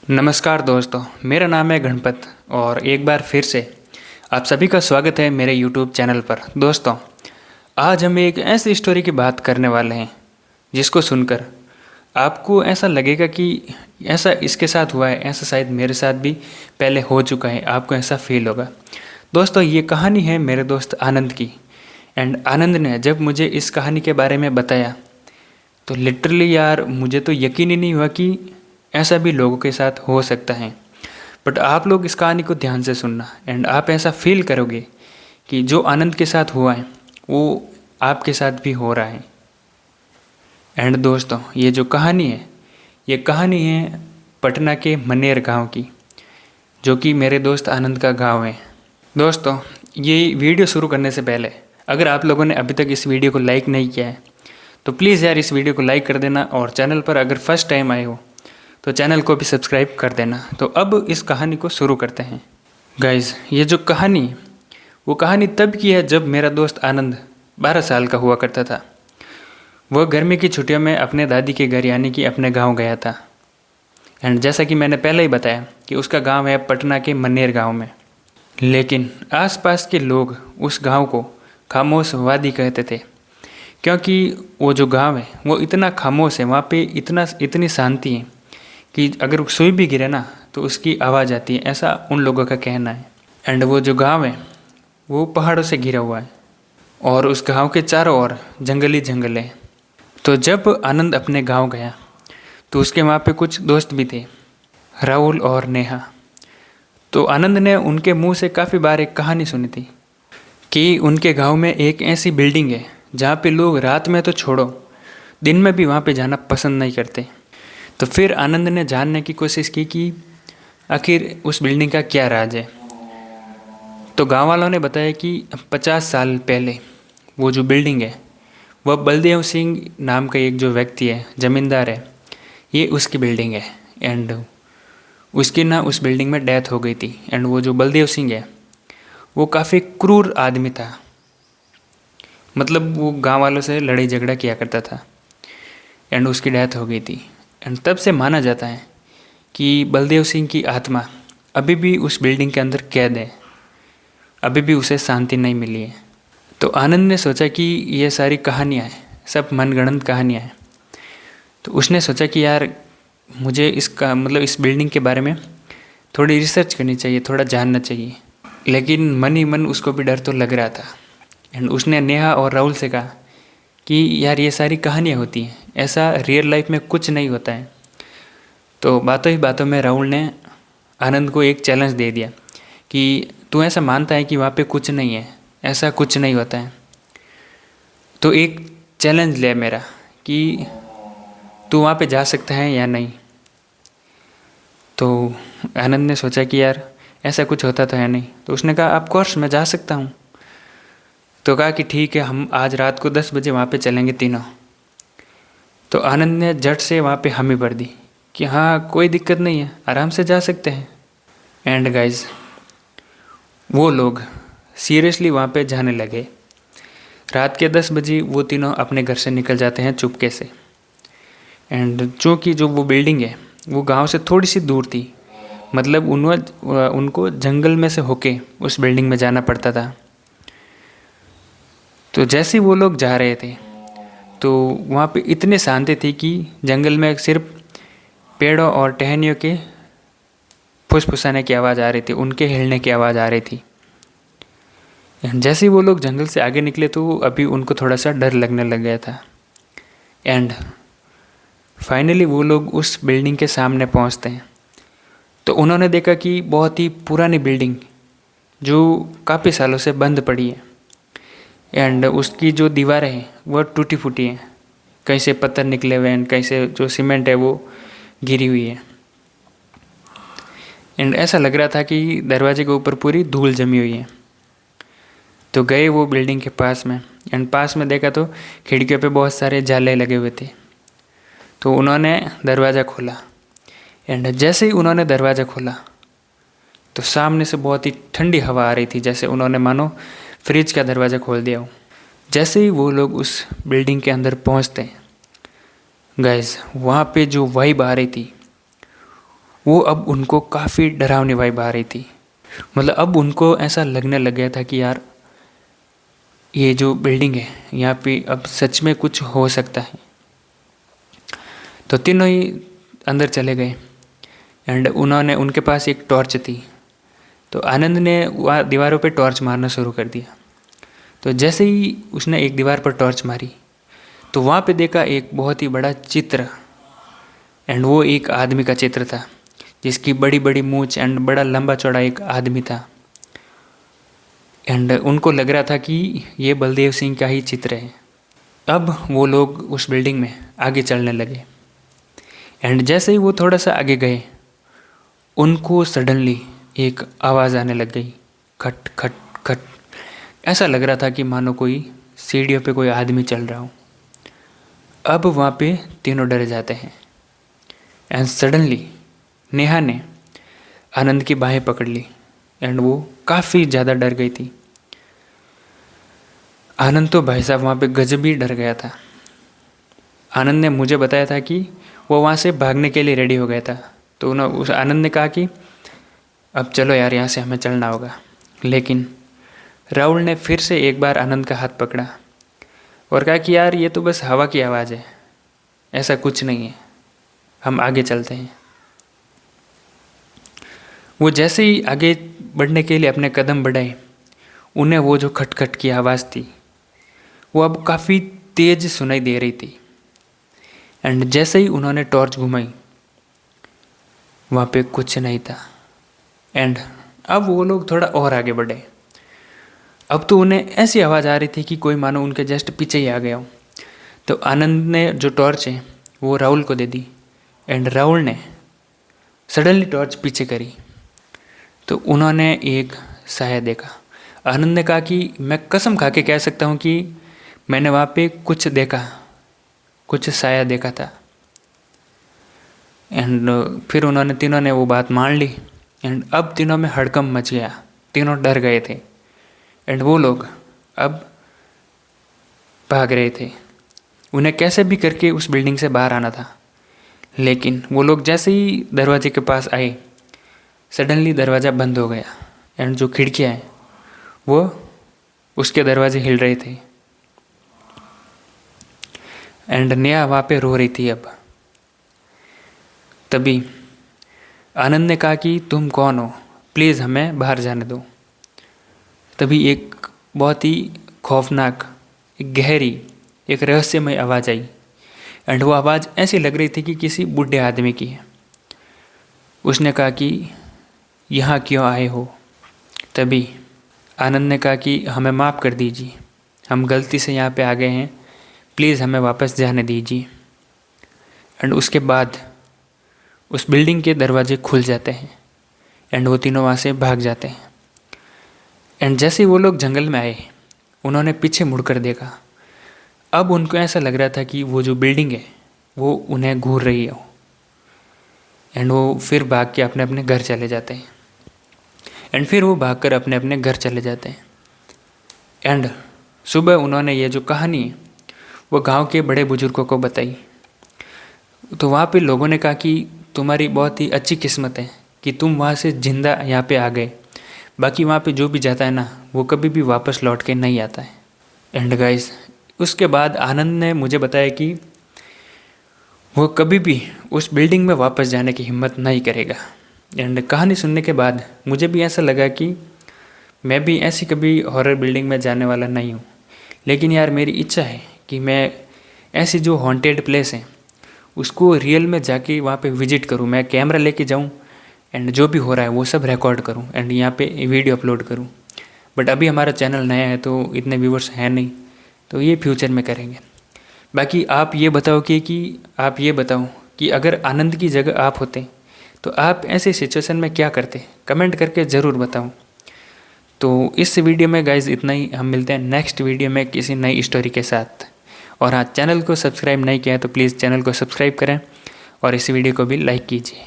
नमस्कार दोस्तों, मेरा नाम है गणपत और एक बार फिर से आप सभी का स्वागत है मेरे YouTube चैनल पर। दोस्तों, आज हम एक ऐसी स्टोरी की बात करने वाले हैं जिसको सुनकर आपको ऐसा लगेगा कि ऐसा इसके साथ हुआ है, ऐसा शायद मेरे साथ भी पहले हो चुका है, आपको ऐसा फील होगा। दोस्तों, ये कहानी है मेरे दोस्त आनंद की। एंड आनंद ने जब मुझे इस कहानी के बारे में बताया तो लिटरली यार मुझे तो यकीन ही नहीं हुआ कि ऐसा भी लोगों के साथ हो सकता है। बट आप लोग इस कहानी को ध्यान से सुनना एंड आप ऐसा फील करोगे कि जो आनंद के साथ हुआ है वो आपके साथ भी हो रहा है। एंड दोस्तों, ये जो कहानी है ये कहानी है पटना के मनेर गांव की, जो कि मेरे दोस्त आनंद का गांव है। दोस्तों, ये वीडियो शुरू करने से पहले अगर आप लोगों ने अभी तक इस वीडियो को लाइक नहीं किया है तो प्लीज़ यार इस वीडियो को लाइक कर देना, और चैनल पर अगर फर्स्ट टाइम आए हो तो चैनल को भी सब्सक्राइब कर देना। तो अब इस कहानी को शुरू करते हैं। गाइज़, ये जो कहानी वो कहानी तब की है जब मेरा दोस्त आनंद 12 साल का हुआ करता था। वह गर्मी की छुट्टियों में अपने दादी के घर यानी कि अपने गांव गया था। एंड जैसा कि मैंने पहले ही बताया कि उसका गांव है पटना के मनेर गांव में। लेकिन आसपास के लोग उस गांव को खामोश वादी कहते थे, क्योंकि वो जो गांव है वो इतना खामोश है, वहाँ पे इतनी शांति है कि अगर सुई भी गिरे ना तो उसकी आवाज़ आती है, ऐसा उन लोगों का कहना है। एंड वो जो गांव है वो पहाड़ों से घिरा हुआ है और उस गांव के चारों ओर जंगल ही जंगल है। तो जब आनंद अपने गांव गया तो उसके वहाँ पे कुछ दोस्त भी थे, राहुल और नेहा। तो आनंद ने उनके मुंह से काफ़ी बार एक कहानी सुनी थी कि उनके गांव में एक ऐसी बिल्डिंग है जहाँ पे लोग रात में तो छोड़ो, दिन में भी वहाँ पे जाना पसंद नहीं करते। तो फिर आनंद ने जानने की कोशिश की कि आखिर उस बिल्डिंग का क्या राज है। तो गांव वालों ने बताया कि 50 साल पहले वो जो बिल्डिंग है वह बलदेव सिंह नाम का एक जो व्यक्ति है, ज़मींदार है, ये उसकी बिल्डिंग है। एंड उसकी ना उस बिल्डिंग में डेथ हो गई थी। एंड वो जो बलदेव सिंह है वो काफ़ी क्रूर आदमी था, मतलब वो गांव वालों से लड़ाई झगड़ा किया करता था। एंड उसकी डेथ हो गई थी। एंड तब से माना जाता है कि बलदेव सिंह की आत्मा अभी भी उस बिल्डिंग के अंदर कैद है, अभी भी उसे शांति नहीं मिली है। तो आनंद ने सोचा कि ये सारी कहानियाँ हैं, सब मनगढ़ंत कहानियाँ हैं। तो उसने सोचा कि यार मुझे इसका मतलब इस बिल्डिंग के बारे में थोड़ी रिसर्च करनी चाहिए, थोड़ा जानना चाहिए। लेकिन मन ही मन उसको भी डर तो लग रहा था। एंड उसने नेहा और राहुल से कहा कि यार ये सारी कहानियाँ होती हैं, ऐसा रियल लाइफ में कुछ नहीं होता है। तो बातों ही बातों में राहुल ने आनंद को एक चैलेंज दे दिया कि तू ऐसा मानता है कि वहाँ पे कुछ नहीं है, ऐसा कुछ नहीं होता है, तो एक चैलेंज ले मेरा कि तू वहाँ पे जा सकता है या नहीं। तो आनंद ने सोचा कि यार ऐसा कुछ होता तो है नहीं। तो उसने कहा ऑफ कोर्स मैं जा सकता हूँ। तो कहा कि ठीक है, हम आज रात को 10 बजे वहाँ पे चलेंगे तीनों। तो आनंद ने झट से वहाँ पे हामी भर दी कि हाँ कोई दिक्कत नहीं है, आराम से जा सकते हैं। एंड गाइज, वो लोग सीरियसली वहाँ पे जाने लगे। रात के 10 बजे वो तीनों अपने घर से निकल जाते हैं चुपके से। एंड चूँकि जो वो बिल्डिंग है वो गांव से थोड़ी सी दूर थी, मतलब उनको जंगल में से होके उस बिल्डिंग में जाना पड़ता था। तो जैसे ही वो लोग जा रहे थे तो वहाँ पे इतनी शांति थी कि जंगल में सिर्फ पेड़ों और टहनियों के फुसफुसाने की आवाज़ आ रही थी, उनके हिलने की आवाज़ आ रही थी। जैसे ही वो लोग जंगल से आगे निकले तो अभी उनको थोड़ा सा डर लगने लग गया था। एंड फाइनली वो लोग उस बिल्डिंग के सामने पहुंचते हैं। तो उन्होंने देखा कि बहुत ही पुरानी बिल्डिंग जो काफ़ी सालों से बंद पड़ी है। एंड उसकी जो दीवारें हैं वह टूटी फूटी हैं, कहीं से पत्थर निकले हुए हैं, कहीं से जो सीमेंट है वो गिरी हुई है। एंड ऐसा लग रहा था कि दरवाजे के ऊपर पूरी धूल जमी हुई है। तो गए वो बिल्डिंग के पास में। एंड पास में देखा तो खिड़कियों पे बहुत सारे जाले लगे हुए थे। तो उन्होंने दरवाज़ा खोला। एंड जैसे ही उन्होंने दरवाज़ा खोला तो सामने से बहुत ही ठंडी हवा आ रही थी, जैसे उन्होंने मानो फ्रिज का दरवाज़ा खोल दिया हो। जैसे ही वो लोग उस बिल्डिंग के अंदर पहुंचते हैं गाइस, वहाँ पे जो वाइब आ रही थी वो अब उनको काफ़ी डरावनी वाइब आ रही थी। मतलब अब उनको ऐसा लगने लग गया था कि यार ये जो बिल्डिंग है यहाँ पे अब सच में कुछ हो सकता है। तो तीनों ही अंदर चले गए एंड उनके पास एक टॉर्च थी। तो आनंद ने वहाँ दीवारों पे टॉर्च मारना शुरू कर दिया। तो जैसे ही उसने एक दीवार पर टॉर्च मारी तो वहाँ पे देखा एक बहुत ही बड़ा चित्र एंड वो एक आदमी का चित्र था जिसकी बड़ी बड़ी मूंछ एंड बड़ा लंबा चौड़ा एक आदमी था। एंड उनको लग रहा था कि ये बलदेव सिंह का ही चित्र है। अब वो लोग उस बिल्डिंग में आगे चलने लगे एंड जैसे ही वो थोड़ा सा आगे गए उनको सडनली एक आवाज़ आने लग गई, खट खट खट। ऐसा लग रहा था कि मानो कोई सीढ़ियों पे कोई आदमी चल रहा हो। अब वहाँ पे तीनों डर जाते हैं एंड सडनली नेहा ने आनंद की बाहें पकड़ ली एंड वो काफ़ी ज़्यादा डर गई थी। आनंद तो भाई साहब वहाँ पे गजब ही डर गया था। आनंद ने मुझे बताया था कि वो वहाँ से भागने के लिए रेडी हो गया था। तो उस आनंद ने कहा कि अब चलो यार यहाँ से हमें चलना होगा। लेकिन राहुल ने फिर से एक बार आनंद का हाथ पकड़ा और कहा कि यार ये तो बस हवा की आवाज़ है, ऐसा कुछ नहीं है, हम आगे चलते हैं। वो जैसे ही आगे बढ़ने के लिए अपने कदम बढ़ाए उन्हें वो जो खटखट की आवाज़ थी वो अब काफ़ी तेज सुनाई दे रही थी। एंड जैसे ही उन्होंने टॉर्च घुमाई वहाँ पे कुछ नहीं था। एंड अब वो लोग थोड़ा और आगे बढ़े। अब तो उन्हें ऐसी आवाज़ आ रही थी कि कोई मानो उनके जस्ट पीछे ही आ गया हो। तो आनंद ने जो टॉर्च है वो राहुल को दे दी एंड राहुल ने सडनली टॉर्च पीछे करी तो उन्होंने एक साया देखा। आनंद ने कहा कि मैं कसम खा के कह सकता हूँ कि मैंने वहाँ पे कुछ देखा, कुछ साया देखा था। एंड फिर तीनों ने वो बात मान ली एंड अब तीनों में हड़कंप मच गया। तीनों डर गए थे एंड वो लोग अब भाग रहे थे। उन्हें कैसे भी करके उस बिल्डिंग से बाहर आना था। लेकिन वो लोग जैसे ही दरवाजे के पास आए सडनली दरवाज़ा बंद हो गया एंड जो खिड़कियाँ हैं वो उसके दरवाजे हिल रहे थे। एंड नेहा वहाँ पे रो रही थी। अब तभी आनंद ने कहा कि तुम कौन हो, प्लीज़ हमें बाहर जाने दो। तभी एक बहुत ही खौफनाक, एक गहरी, एक रहस्यमय आवाज़ आई एंड वो आवाज़ ऐसी लग रही थी कि किसी बूढ़े आदमी की है। उसने कहा कि यहाँ क्यों आए हो। तभी आनंद ने कहा कि हमें माफ़ कर दीजिए, हम गलती से यहाँ पे आ गए हैं, प्लीज़ हमें वापस जाने दीजिए। एंड उसके बाद उस बिल्डिंग के दरवाजे खुल जाते हैं एंड वो तीनों वहाँ से भाग जाते हैं। एंड जैसे ही वो लोग जंगल में आए उन्होंने पीछे मुड़कर देखा। अब उनको ऐसा लग रहा था कि वो जो बिल्डिंग है वो उन्हें घूर रही हो। एंड वो फिर भाग के अपने अपने घर चले जाते हैं। एंड फिर वो भागकर अपने अपने घर चले जाते हैं। एंड सुबह उन्होंने ये जो कहानी है वो गांव के बड़े बुजुर्गों को बताई। तो वहाँ पे लोगों ने कहा कि तुम्हारी बहुत ही अच्छी किस्मत है कि तुम वहाँ से जिंदा यहाँ पे आ गए, बाकी वहाँ पे जो भी जाता है ना वो कभी भी वापस लौट के नहीं आता है। एंड गाइस उसके बाद आनंद ने मुझे बताया कि वो कभी भी उस बिल्डिंग में वापस जाने की हिम्मत नहीं करेगा। एंड कहानी सुनने के बाद मुझे भी ऐसा लगा कि मैं भी ऐसी कभी हॉरर बिल्डिंग में जाने वाला नहीं हूँ। लेकिन यार मेरी इच्छा है कि मैं ऐसी जो हॉन्टेड प्लेस है उसको रियल में जाके वहाँ पे विजिट करूँ, मैं कैमरा लेके जाऊँ एंड जो भी हो रहा है वो सब रिकॉर्ड करूँ एंड यहाँ पे वीडियो अपलोड करूँ। बट अभी हमारा चैनल नया है तो इतने व्यूवर्स हैं नहीं, तो ये फ्यूचर में करेंगे। बाकी आप ये बताओ कि अगर आनंद की जगह आप होते तो आप ऐसे सिचुएशन में क्या करते, कमेंट करके ज़रूर बताओ। तो इस वीडियो में गाइज इतना ही, हम मिलते हैं नेक्स्ट वीडियो में किसी नई स्टोरी के साथ। और हाँ, चैनल को सब्सक्राइब नहीं किया है तो प्लीज़ चैनल को सब्सक्राइब करें और इस वीडियो को भी लाइक कीजिए।